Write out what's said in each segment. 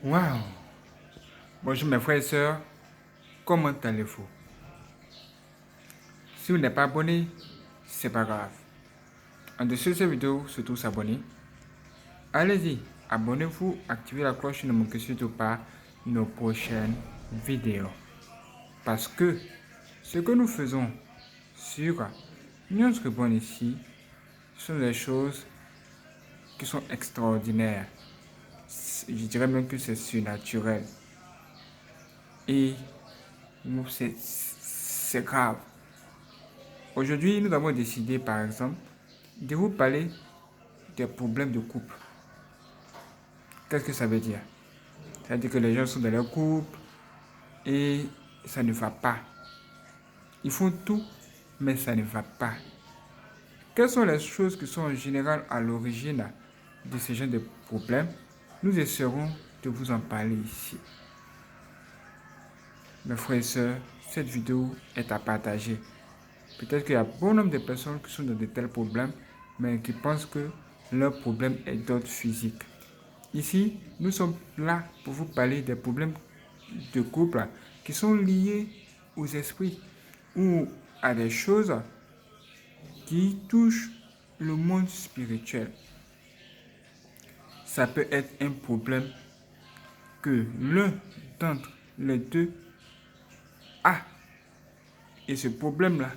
Waouh! Bonjour mes frères et sœurs, comment allez-vous? Si vous n'êtes pas abonné, c'est pas grave. En dessous de cette vidéo, surtout s'abonner. Allez-y, abonnez-vous, activez la cloche, ne manquez surtout pas nos prochaines vidéos. Parce que ce que nous faisons sur notre bonne ici sont des choses qui sont extraordinaires. Je dirais même que c'est surnaturel. Et c'est grave. Aujourd'hui, nous avons décidé, par exemple, de vous parler des problèmes de couple. Qu'est-ce que ça veut dire? Ça veut dire que les gens sont dans leur couple et ça ne va pas. Ils font tout, mais ça ne va pas. Quelles sont les choses qui sont en général à l'origine de ce genre de problèmes? Nous essaierons de vous en parler ici. Mes frères et sœurs, cette vidéo est à partager. Peut-être qu'il y a bon nombre de personnes qui sont dans de tels problèmes, mais qui pensent que leur problème est d'ordre physique. Ici, nous sommes là pour vous parler des problèmes de couple qui sont liés aux esprits ou à des choses qui touchent le monde spirituel. Ça peut être un problème que l'un d'entre les deux a. Et ce problème-là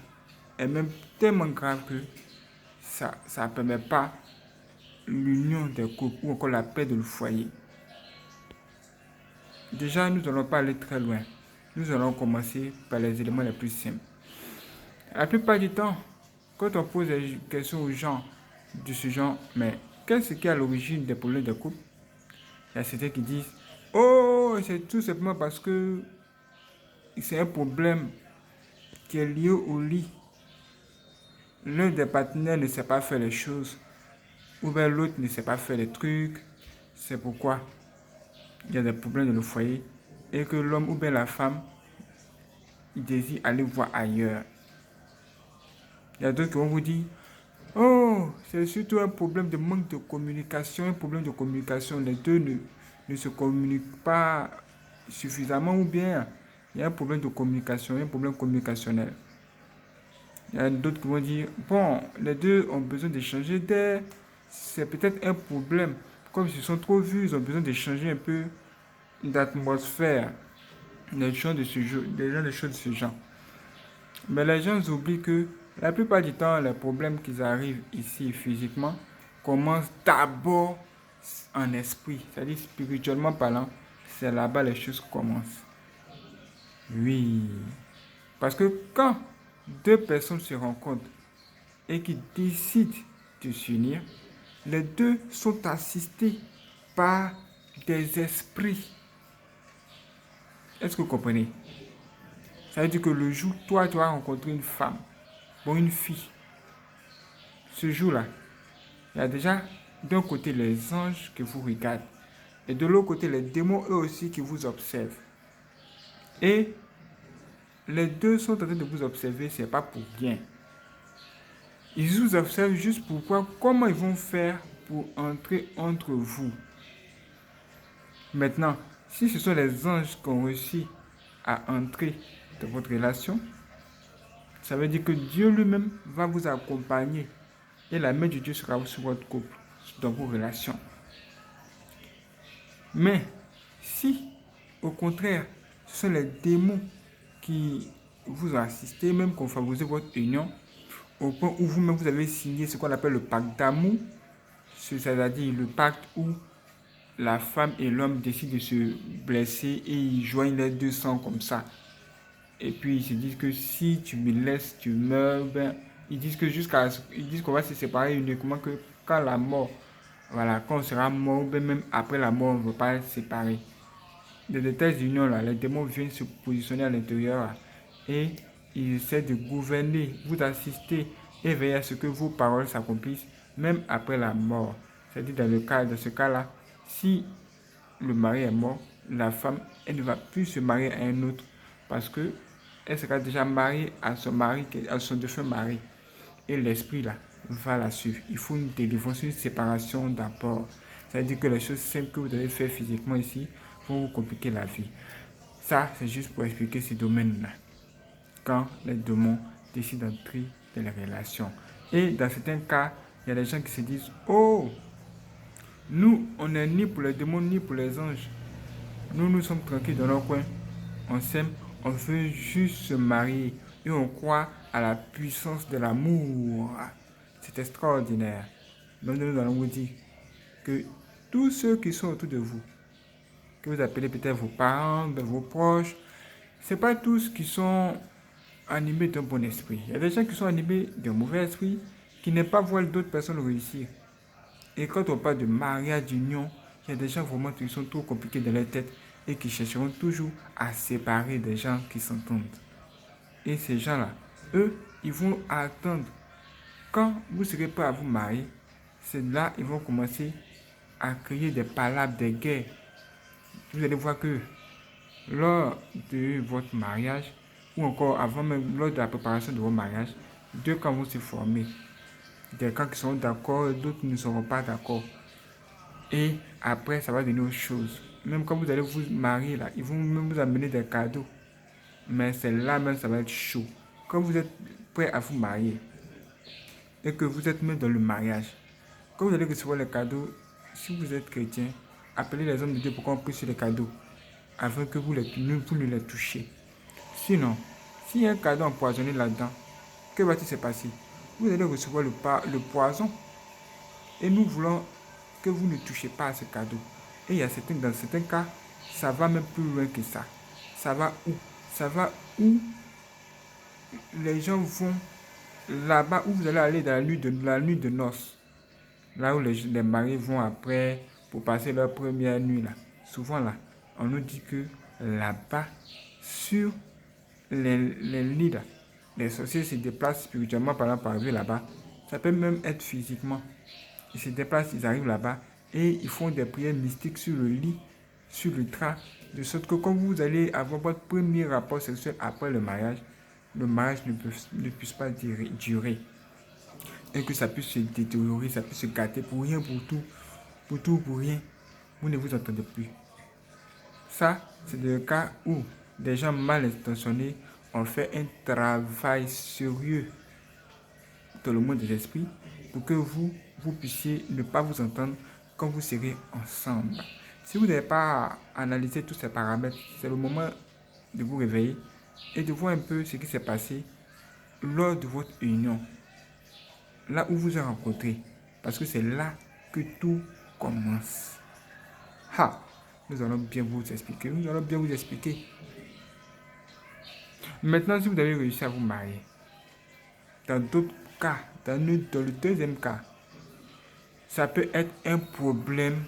est même tellement grave que ça ne permet pas l'union des couples ou encore la paix de le foyer. Déjà, nous n'allons pas aller très loin. Nous allons commencer par les éléments les plus simples. La plupart du temps, quand on pose des questions aux gens de ce genre, mais qu'est-ce qui est à l'origine des problèmes de couple? Il y a certains qui disent, oh, c'est tout simplement parce que c'est un problème qui est lié au lit. L'un des partenaires ne sait pas faire les choses, ou bien l'autre ne sait pas faire les trucs. C'est pourquoi il y a des problèmes dans le foyer et que l'homme ou bien la femme, il désire aller voir ailleurs. Il y a d'autres qui vont vous dire, oh, c'est surtout un problème de manque de communication, un problème de communication. Les deux ne se communiquent pas suffisamment ou bien il y a un problème de communication, un problème communicationnel. Il y a d'autres qui vont dire, bon, les deux ont besoin d'échanger d'air, c'est peut-être un problème. Comme ils se sont trop vus, ils ont besoin d'échanger un peu d'atmosphère, des gens de ce genre. Mais les gens oublient que la plupart du temps, les problèmes qui arrivent ici physiquement commencent d'abord en esprit, c'est-à-dire spirituellement parlant, c'est là-bas les choses commencent. Oui, parce que quand deux personnes se rencontrent et qui décident de s'unir, les deux sont assistés par des esprits. Est-ce que vous comprenez? Ça veut dire que le jour, toi, tu as rencontré une femme, bon, une fille. Ce jour-là, il y a déjà d'un côté les anges qui vous regardent et de l'autre côté les démons eux aussi qui vous observent. Et les deux sont en train de vous observer, c'est pas pour rien. Ils vous observent juste pour voir comment ils vont faire pour entrer entre vous. Maintenant, si ce sont les anges qui ont réussi à entrer dans votre relation, ça veut dire que Dieu lui-même va vous accompagner et la main de Dieu sera sur votre couple, dans vos relations. Mais si, au contraire, ce sont les démons qui vous ont assisté, même qui ont favorisé votre union, au point où vous-même vous avez signé ce qu'on appelle le pacte d'amour, c'est-à-dire le pacte où la femme et l'homme décident de se blesser et ils joignent les deux sangs comme ça. Et puis ils se disent que si tu me laisses, tu meurs. Ben, ils disent qu'on va se séparer uniquement que quand la mort, voilà, quand on sera mort, ben même après la mort, on ne va pas se séparer. De telles unions là, les démons viennent se positionner à l'intérieur et ils essaient de gouverner, vous assister et veiller à ce que vos paroles s'accomplissent même après la mort. C'est-à-dire dans ce cas-là, si le mari est mort, la femme, elle ne va plus se marier à un autre parce que elle sera déjà mariée à son mari, à son défunt mari. Et l'esprit là va la suivre. Il faut une délivrance, une séparation d'abord. C'est-à-dire que les choses simples que vous devez faire physiquement ici, vont vous compliquer la vie. Ça, c'est juste pour expliquer ces domaines-là. Quand les démons décident d'entrer dans les relations. Et dans certains cas, il y a des gens qui se disent, oh, nous, on n'est ni pour les démons, ni pour les anges. Nous sommes tranquilles dans nos coins. On s'aime, on veut juste se marier. Et on croit à la puissance de l'amour. C'est extraordinaire. Donc nous allons vous dire que tous ceux qui sont autour de vous, que vous appelez peut-être vos parents, vos proches, ce n'est pas tous qui sont animés d'un bon esprit. Il y a des gens qui sont animés d'un mauvais esprit, qui n'aiment pas voir d'autres personnes réussir. Et quand on parle de mariage, d'union, il y a des gens vraiment qui sont trop compliqués dans leur tête et qui chercheront toujours à séparer des gens qui s'entendent. Et ces gens-là, eux, ils vont attendre. Quand vous serez prêt à vous marier, c'est là qu'ils vont commencer à créer des palabres, des guerres. Vous allez voir que lors de votre mariage, ou encore avant même lors de la préparation de votre mariage, deux camps vont se former. Des camps qui seront d'accord, d'autres ne seront pas d'accord. Et après, ça va donner autre chose. Même quand vous allez vous marier, là, ils vont même vous amener des cadeaux. Mais c'est là même, ça va être chaud. Quand vous êtes prêt à vous marier, et que vous êtes même dans le mariage, quand vous allez recevoir les cadeaux, si vous êtes chrétien, appelez les hommes de Dieu pour qu'on prie sur les cadeaux, afin que vous ne les touchiez. Sinon, s'il y a un cadeau empoisonné là-dedans, que va-t-il se passer? Vous allez recevoir le poison. Et nous voulons que vous ne touchez pas à ce cadeau. Et dans certains cas, ça va même plus loin que ça. Ça va où? Ça va où les gens vont là-bas où vous allez aller dans la nuit de noces. Là où les mariés vont après pour passer leur première nuit là. Souvent là, on nous dit que là-bas, sur les lits là, les sorciers se déplacent spirituellement par arriver là-bas. Ça peut même être physiquement. Ils se déplacent, ils arrivent là-bas et ils font des prières mystiques sur le lit, sur le drap, de sorte que quand vous allez avoir votre premier rapport sexuel après le mariage ne puisse pas durer. Et que ça puisse se détériorer, ça puisse se gâter pour rien, pour tout, pour rien. Vous ne vous entendez plus. Ça, c'est le cas où des gens mal intentionnés ont fait un travail sérieux dans le monde des esprits pour que vous puissiez ne pas vous entendre quand vous serez ensemble. Si vous n'avez pas analysé tous ces paramètres, c'est le moment de vous réveiller et de voir un peu ce qui s'est passé lors de votre union, là où vous êtes rencontrés, parce que c'est là que tout commence. Nous allons bien vous expliquer. Maintenant, si vous avez réussi à vous marier, dans d'autres cas, dans le deuxième cas, ça peut être un problème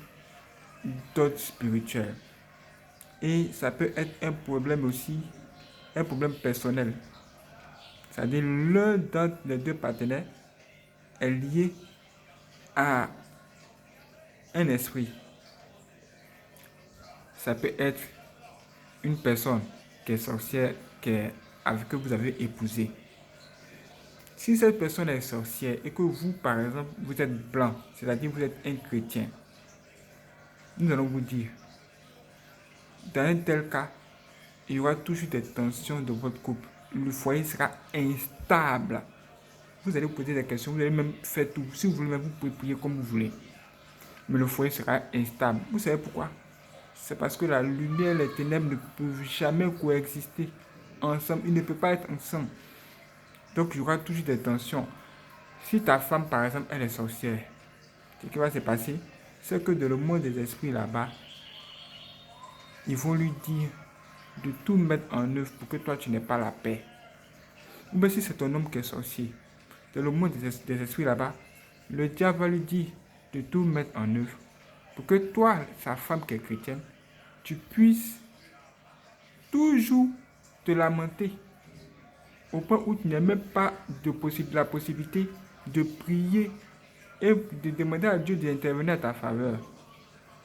d'ordre spirituel. Et ça peut être un problème aussi, un problème personnel. C'est-à-dire l'un d'entre les deux partenaires est lié à un esprit. Ça peut être une personne qui est sorcière, que vous avez épousé. Si cette personne est sorcière et que vous, par exemple, vous êtes blanc, c'est-à-dire vous êtes un chrétien, nous allons vous dire, dans un tel cas, il y aura toujours des tensions dans votre couple. Le foyer sera instable. Vous allez vous poser des questions, vous allez même faire tout. Si vous voulez, même vous pouvez prier comme vous voulez. Mais le foyer sera instable. Vous savez pourquoi? C'est parce que la lumière et les ténèbres ne peuvent jamais coexister ensemble. Ils ne peuvent pas être ensemble. Donc il y aura toujours des tensions. Si ta femme, par exemple, elle est sorcière, ce qui va se passer, c'est que dans le monde des esprits là-bas, ils vont lui dire de tout mettre en œuvre pour que toi tu n'aies pas la paix. Ou bien si c'est ton homme qui est sorcier, dans le monde des esprits là-bas, le diable va lui dire de tout mettre en œuvre pour que toi, sa femme qui est chrétienne, tu puisses toujours te lamenter au point où tu n'as même pas la possibilité de prier et de demander à Dieu d'intervenir à ta faveur.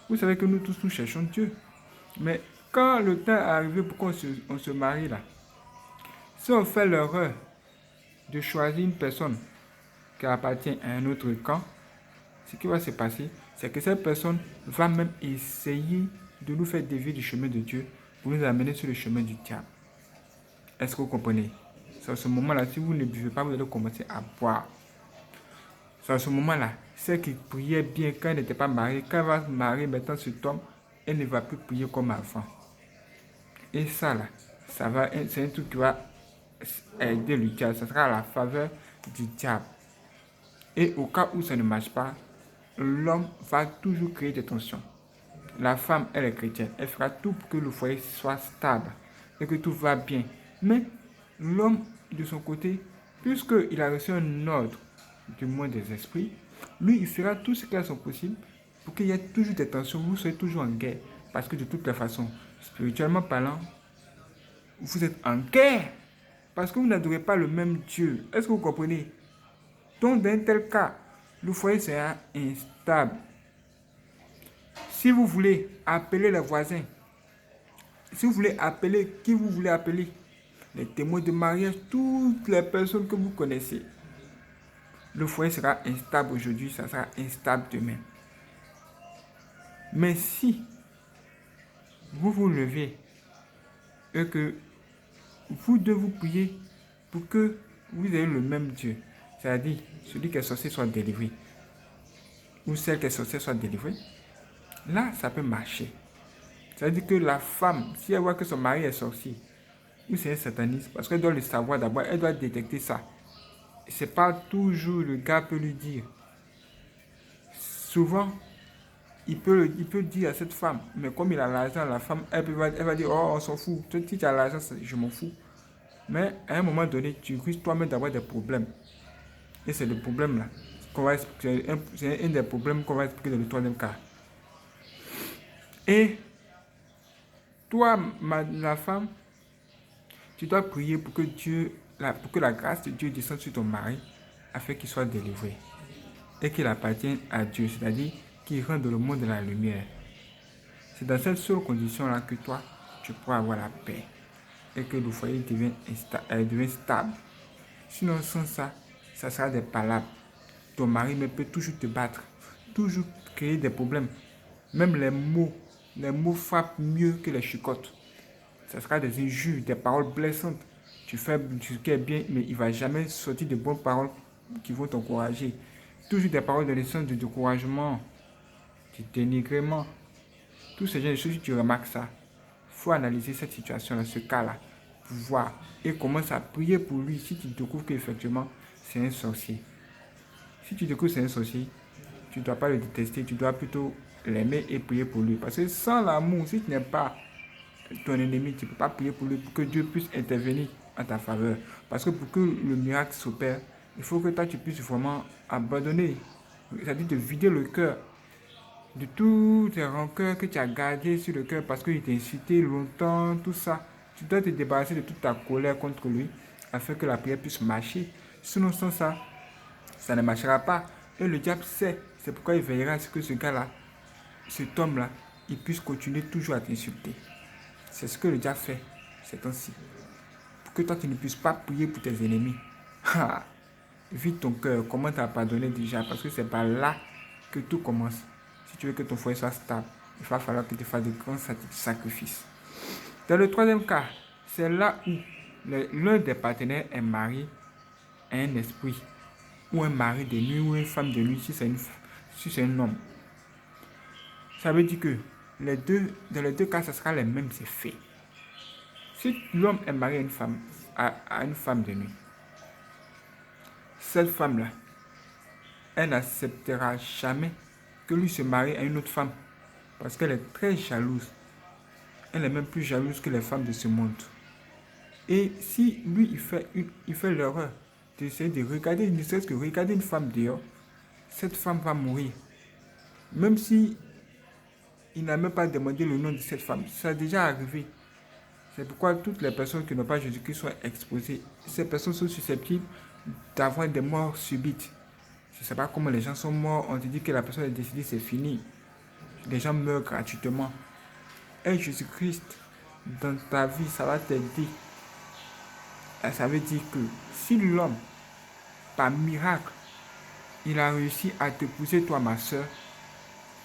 Vous savez que nous tous, nous cherchons Dieu. Mais quand le temps est arrivé pour qu'on se marie là, si on fait l'erreur de choisir une personne qui appartient à un autre camp, ce qui va se passer, c'est que cette personne va même essayer de nous faire dévier du chemin de Dieu pour nous amener sur le chemin du diable. Est-ce que vous comprenez? C'est à ce moment-là, si vous ne buvez pas, vous allez commencer à boire. C'est à ce moment-là, celle qui priait bien quand elle n'était pas mariée, quand elle va se marier maintenant cet homme, elle ne va plus prier comme avant. Et ça là, c'est un truc qui va aider le diable. Ça sera à la faveur du diable. Et au cas où ça ne marche pas, l'homme va toujours créer des tensions. La femme, elle est chrétienne. Elle fera tout pour que le foyer soit stable et que tout va bien. Mais l'homme, de son côté, puisqu'il a reçu un ordre du monde des esprits, lui, il fera tout ce qu'il a son possible pour qu'il y ait toujours des tensions, vous soyez toujours en guerre. Parce que de toutes les façons, spirituellement parlant, vous êtes en guerre. Parce que vous n'adorez pas le même Dieu. Est-ce que vous comprenez? Donc, dans un tel cas, le foyer sera instable. Si vous voulez appeler les voisins, si vous voulez appeler qui vous voulez appeler, les témoins de mariage, toutes les personnes que vous connaissez, le foyer sera instable aujourd'hui, ça sera instable demain. Mais si vous vous levez et que vous deux vous priez pour que vous ayez le même Dieu, c'est-à-dire celui qui est sorcier soit délivré, ou celle qui est sorcière soit délivrée, là, ça peut marcher. C'est-à-dire que la femme, si elle voit que son mari est sorcier, ou c'est un sataniste, parce qu'elle doit le savoir d'abord, elle doit détecter ça. C'est pas toujours le gars peut lui dire. Souvent, il peut dire à cette femme, mais comme il a l'argent, la femme, elle va dire, oh, on s'en fout. Si tu as l'argent, je m'en fous. Mais à un moment donné, tu risques toi-même d'avoir des problèmes. Et c'est le problème là. C'est un des problèmes qu'on va expliquer dans le troisième cas. Et toi, la femme, tu dois prier pour que la grâce de Dieu descende sur ton mari afin qu'il soit délivré et qu'il appartienne à Dieu, c'est-à-dire qu'il rentre dans le monde de la lumière. C'est dans cette seule condition-là que toi, tu pourras avoir la paix et que le foyer devient stable. Sinon, sans ça, ça sera des palabres. Ton mari peut toujours te battre, toujours créer des problèmes. Même les mots frappent mieux que les chicottes. Ça sera des injures, des paroles blessantes. Tu fais ce qui est bien, mais il ne va jamais sortir de bonnes paroles qui vont t'encourager. Toujours des paroles dans le sens de découragement, de dénigrement. Tous ces gens de choses, si tu remarques ça, il faut analyser cette situation-là, ce cas-là, pour voir. Et commence à prier pour lui si tu découvres qu'effectivement, c'est un sorcier. Si tu découvres que c'est un sorcier, tu ne dois pas le détester, tu dois plutôt l'aimer et prier pour lui. Parce que sans l'amour, si tu n'es pas ton ennemi, tu ne peux pas prier pour lui, pour que Dieu puisse intervenir en ta faveur. Parce que pour que le miracle s'opère, il faut que toi, tu puisses vraiment abandonner, c'est-à-dire de vider le cœur de toutes les rancœurs que tu as gardées sur le cœur parce qu'il t'a incité longtemps, tout ça. Tu dois te débarrasser de toute ta colère contre lui afin que la prière puisse marcher. Sinon, sans ça, ça ne marchera pas. Et le diable sait, c'est pourquoi il veillera à ce que ce gars-là, cet homme-là, il puisse continuer toujours à t'insulter. C'est ce que le diable fait, c'est ainsi. Pour que toi, tu ne puisses pas prier pour tes ennemis. Vide ton cœur, comment t'as pardonné déjà, parce que c'est par là que tout commence. Si tu veux que ton foyer soit stable, il va falloir que tu fasses de grands sacrifices. Dans le troisième cas, c'est là où l'un des partenaires est marié à un esprit, ou un mari de nuit, ou une femme de nuit, si c'est un homme. Ça veut dire que dans les deux cas, ce sera les mêmes effets. Si l'homme est marié à une femme de nuit, cette femme-là, elle n'acceptera jamais que lui se marie à une autre femme parce qu'elle est très jalouse. Elle est même plus jalouse que les femmes de ce monde. Et si lui, il fait l'erreur d'essayer de regarder, ne serait-ce que regarder une femme dehors, cette femme va mourir. Même si il n'a même pas demandé le nom de cette femme. Ça a déjà arrivé. C'est pourquoi toutes les personnes qui n'ont pas Jésus-Christ sont exposées. Ces personnes sont susceptibles d'avoir des morts subites. Je ne sais pas comment les gens sont morts. On te dit que la personne est décédée, c'est fini. Les gens meurent gratuitement. Et Jésus-Christ, dans ta vie, ça va t'aider. Ça veut dire que si l'homme, par miracle, il a réussi à te pousser, toi, ma soeur,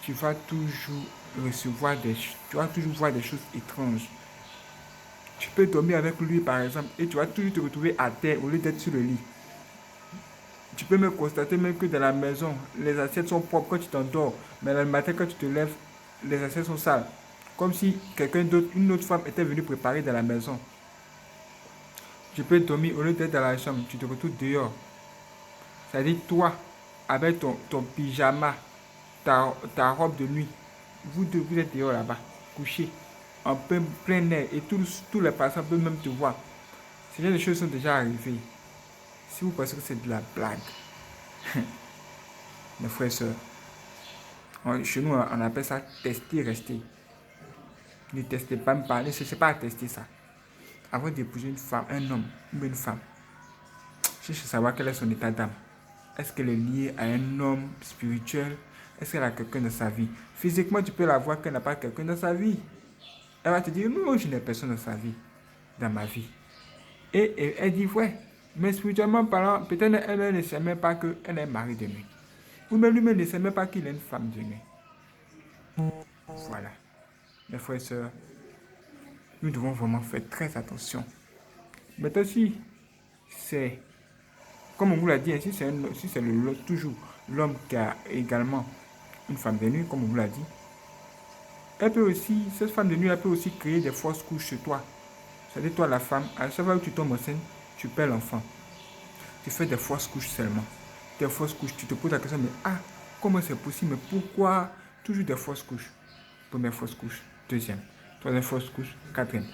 tu vas toujours tu vas toujours voir des choses étranges. Tu peux dormir avec lui, par exemple, et tu vas toujours te retrouver à terre au lieu d'être sur le lit. Tu peux même constater même que dans la maison, les assiettes sont propres quand tu t'endors, mais le matin quand tu te lèves, les assiettes sont sales. Comme si quelqu'un d'autre, une autre femme était venue préparer dans la maison. Tu peux dormir au lieu d'être dans la chambre, tu te retrouves dehors. C'est-à-dire toi, avec ton pyjama, ta robe de nuit, vous deux, vous êtes dehors là-bas, couchés, en plein air, et tous les passants peuvent même te voir. Ces genre de choses sont déjà arrivées. Si vous pensez que c'est de la blague, mes frères et sœurs, chez nous, on appelle ça tester, rester. Ne testez pas, ne cherchez pas à tester ça. Avant d'épouser une femme, un homme ou une femme, cherchez à savoir quel est son état d'âme. Est-ce qu'elle est liée à un homme spirituel? Est-ce qu'elle a quelqu'un dans sa vie? Physiquement, tu peux la voir qu'elle n'a pas quelqu'un dans sa vie. Elle va te dire, non, je n'ai personne dans sa vie, dans ma vie. Et elle dit, ouais, mais spirituellement parlant, peut-être elle ne sait même pas qu'elle est mariée de nuit. Ou même lui-même ne sait même pas qu'il est une femme de nuit. Voilà. Mes frères et sœurs, nous devons vraiment faire très attention. Maintenant, si c'est, comme on vous l'a dit, si c'est toujours l'homme qui a également une femme de nuit, comme on vous l'a dit, cette femme de nuit, elle peut aussi créer des fausses couches chez toi. C'est-à-dire, toi, la femme, à chaque fois que tu tombes enceinte, tu perds l'enfant. Tu fais des fausses couches seulement. Des fausses couches, tu te poses la question, mais comment c'est possible? Mais pourquoi toujours des fausses couches? Première fausse couche, deuxième, troisième fausse couche, quatrième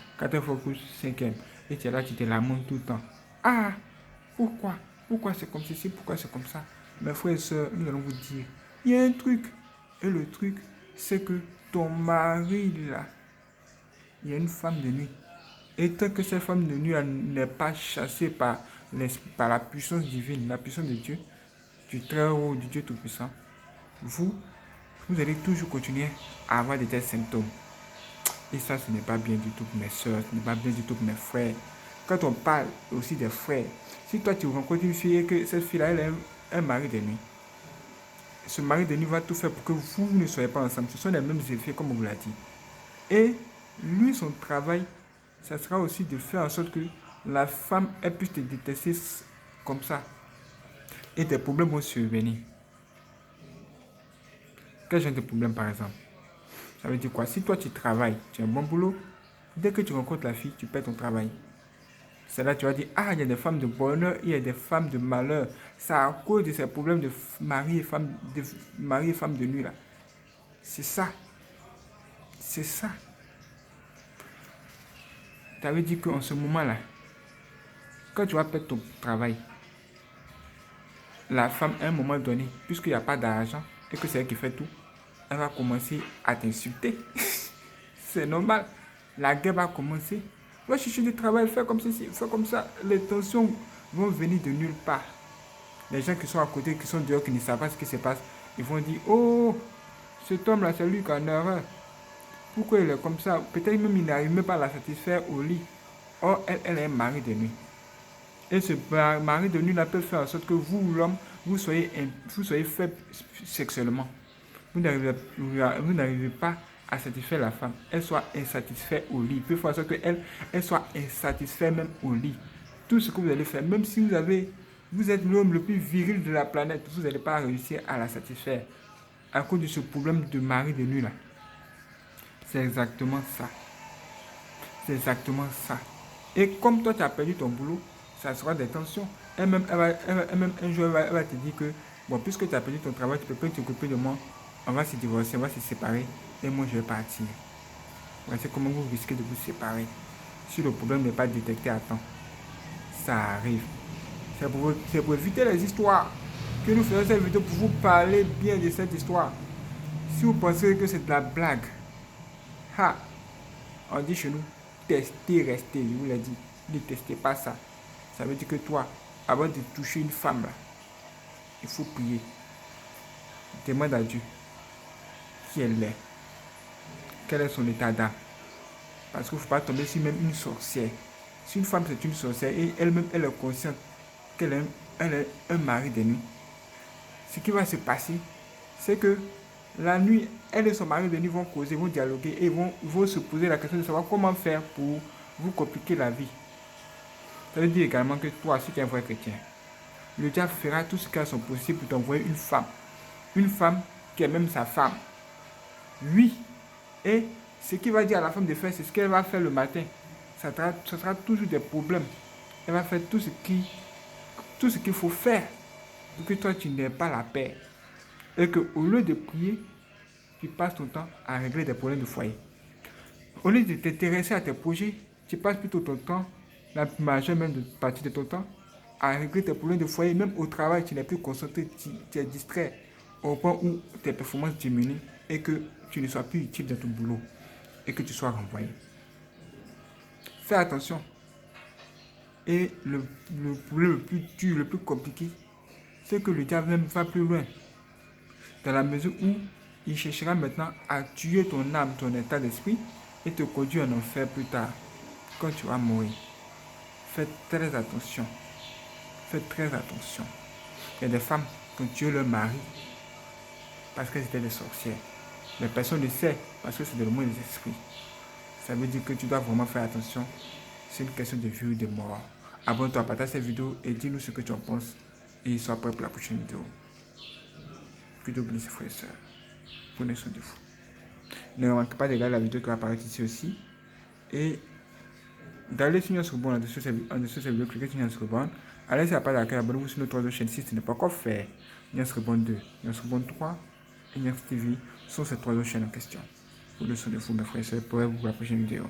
fausse couche, cinquième. Et tu es là, tu te lamentes tout le temps. Pourquoi? Pourquoi c'est comme ceci? Pourquoi c'est comme ça? Mes frères et sœurs, nous allons vous dire, il y a un truc. Et le truc, c'est que ton mari, là, il y a une femme de nuit. Et tant que cette femme de nuit n'est pas chassée par la puissance divine, la puissance de Dieu, du très haut, du Dieu Tout-Puissant, vous allez toujours continuer à avoir de tels symptômes. Et ça, ce n'est pas bien du tout pour mes soeurs, ce n'est pas bien du tout pour mes frères. Quand on parle aussi des frères, si toi tu rencontres une fille et que cette fille-là, elle a un mari de nuit, ce mari de nuit va tout faire pour que vous ne soyez pas ensemble. Ce sont les mêmes effets, comme on vous l'a dit. Et lui, son travail, ça sera aussi de faire en sorte que la femme, elle puisse te détester comme ça. Et des problèmes vont survenir. Quel genre de problème, par exemple? Ça veut dire quoi? Si toi, tu travailles, tu as un bon boulot, dès que tu rencontres la fille, tu perds ton travail. C'est là que tu vas dire, il y a des femmes de bonheur, il y a des femmes de malheur. C'est à cause de ces problèmes de mari et femme de nuit là. C'est ça. C'est ça. Ça veut dire qu'en ce moment-là, quand tu vas perdre ton travail, la femme, à un moment donné, puisqu'il n'y a pas d'argent et que c'est elle qui fait tout, elle va commencer à t'insulter. C'est normal. La guerre va commencer. Va chercher du travail, fais comme ceci, fais comme ça. Les tensions vont venir de nulle part. Les gens qui sont à côté, qui sont dehors, qui ne savent pas ce qui se passe, ils vont dire, oh, cet homme-là, c'est lui qui a une erreur. Pourquoi il est comme ça? Peut-être même il n'arrive même pas à la satisfaire au lit. Or, elle est un mari de nuit. Et ce mari de nuit là peut faire en sorte que vous, l'homme, vous soyez faible sexuellement. Vous n'arrivez pas à satisfaire la femme. Elle soit insatisfaite au lit. Il peut faire en sorte qu'elle soit insatisfaite même au lit. Tout ce que vous allez faire, même si vous êtes l'homme le plus viril de la planète, vous n'allez pas réussir à la satisfaire à cause de ce problème de mari de nuit là. C'est exactement ça. C'est exactement ça. Et comme toi tu as perdu ton boulot, ça sera des tensions. Elle-même, un jour, elle va te dire que, bon, puisque tu as perdu ton travail, tu peux pas t'occuper de moi. On va se divorcer, on va se séparer. Et moi, je vais partir. Voici comment vous risquez de vous séparer. Si le problème n'est pas détecté à temps. Ça arrive. C'est pour éviter les histoires que nous faisons cette vidéo pour vous parler bien de cette histoire. Si vous pensez que c'est de la blague, on dit chez nous, testez, restez. Je vous l'ai dit, ne testez pas ça. Ça veut dire que toi, avant de toucher une femme, là, il faut prier. Demande à Dieu qui elle est. Quel est son état d'âme. Parce qu'il ne faut pas tomber sur même une sorcière. Si une femme c'est une sorcière et elle-même elle est consciente qu'elle est un mari de nuit, ce qui va se passer, c'est que La nuit, elle et son mari vont causer, vont dialoguer et vont se poser la question de savoir comment faire pour vous compliquer la vie. Ça veut dire également que toi, si tu es un vrai chrétien, le diable fera tout ce qu'il a son possible pour t'envoyer une femme. Une femme qui est même sa femme. Oui. Et ce qu'il va dire à la femme de faire, c'est ce qu'elle va faire le matin. Ça sera toujours des problèmes. Elle va faire tout ce qu'il faut faire pour que toi, tu n'aies pas la paix. Et qu'au lieu de prier, tu passes ton temps à régler des problèmes de foyer. Au lieu de t'intéresser à tes projets, tu passes plutôt ton temps, la majeure même partie de ton temps, à régler tes problèmes de foyer. Même au travail, tu n'es plus concentré, tu es distrait au point où tes performances diminuent et que tu ne sois plus utile dans ton boulot et que tu sois renvoyé. Fais attention. Et le problème le plus dur, le plus compliqué, c'est que le diable même va plus loin. Dans la mesure où il cherchera maintenant à tuer ton âme, ton état d'esprit et te conduire en enfer plus tard, quand tu vas mourir. Faites très attention. Faites très attention. Il y a des femmes qui ont tué leur mari parce qu'elles étaient des sorcières. Mais personne ne sait parce que c'est dans le monde des esprits. Ça veut dire que tu dois vraiment faire attention. C'est une question de vie ou de mort. Abonne-toi, partage cette vidéo et dis-nous ce que tu en penses. Et sois prêt pour la prochaine vidéo. Que Dieu bénisse, frères et sœurs. Prenez soin de vous. Ne manquez pas de regarder la vidéo qui va apparaître ici aussi. Et d'aller sur notre rebond en dessous de cette vidéo, cliquez sur notre rebond. Allez sur la page d'accueil, abonnez-vous sur notre troisième chaîne si ce n'est pas encore fait. Notre rebond 2, notre rebond 3 et notre TV sont ces trois chaînes en question. Prenez soin de vous, mes frères et sœurs, pour vous la prochaine vidéo.